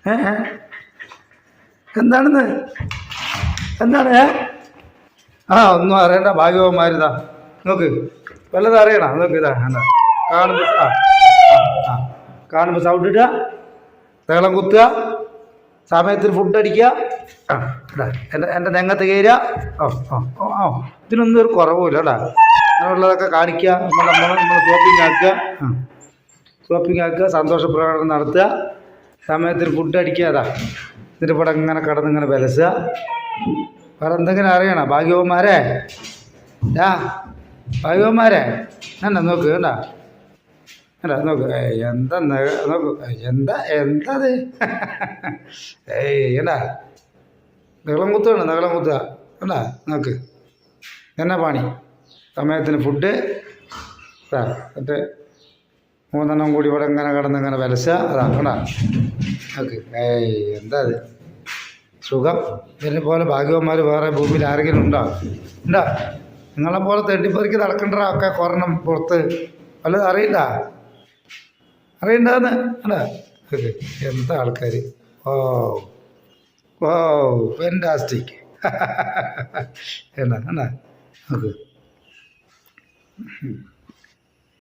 ഏ എന്താണെന്ന് എന്താണ് ഒന്നും അറിയണ്ട ഭാഗ്യവന്മാരിതാ നോക്ക് വല്ലതും അറിയണം നോക്ക് ഇതാ എന്താ കാണുമ്പോൾ കാണുമ്പോൾ സൗണ്ട് ഇടുക തേളം കുത്തുക സമയത്തിന് ഫുഡ് അടിക്കുക ഇടാ എൻ്റെ നെങ്ങത്ത് കയറുക ഇതിനൊന്നും ഒരു കുറവുമില്ല കേട്ടാ അങ്ങനെയുള്ളതൊക്കെ കാണിക്കുക നമ്മൾ ഷോപ്പിംഗ് ആക്കുക സന്തോഷ പ്രകടനം നടത്തുക സമയത്തിന് ഫുഡ് അടിക്കുക അതാ എന്നിട്ട് ഇവിടെ ഇങ്ങനെ കിടന്നിങ്ങനെ വിലസുക വേറെ എന്തെങ്കിലും അറിയണം ഭാഗ്യവന്മാരെ ഭാഗ്യവന്മാരെ എന്നാ നോക്ക് കണ്ടാ അല്ല നോക്ക് എന്താ നോക്ക് എന്താത് എന്താ നീളം കുത്തുകയാണ് നീളം കുത്തുക കണ്ടാ നോക്ക് എന്നാ പണി സമയത്തിന് ഫുഡ് എന്നിട്ട് 3 എണ്ണം കൂടി ഇവിടെ ഇങ്ങനെ കിടന്നിങ്ങനെ വിലസുക അതാ കണ്ടാ നോക്ക് എന്താ അത് സുഖം ഇതിനെ പോലെ ഭാഗ്യവന്മാർ വേറെ ഭൂമിയിൽ ആരെങ്കിലും ഉണ്ടോ നിങ്ങളെപ്പോലെ തെണ്ടിപ്പറിക്ക് നടക്കേണ്ട ഒക്കെ കുറണം പുറത്ത് വല്ലതും അറിയണ്ടെന്ന് അല്ല എന്താ ആൾക്കാർ ഓ ഫെൻറ്റാസ്റ്റിക് എന്നാ നോക്ക്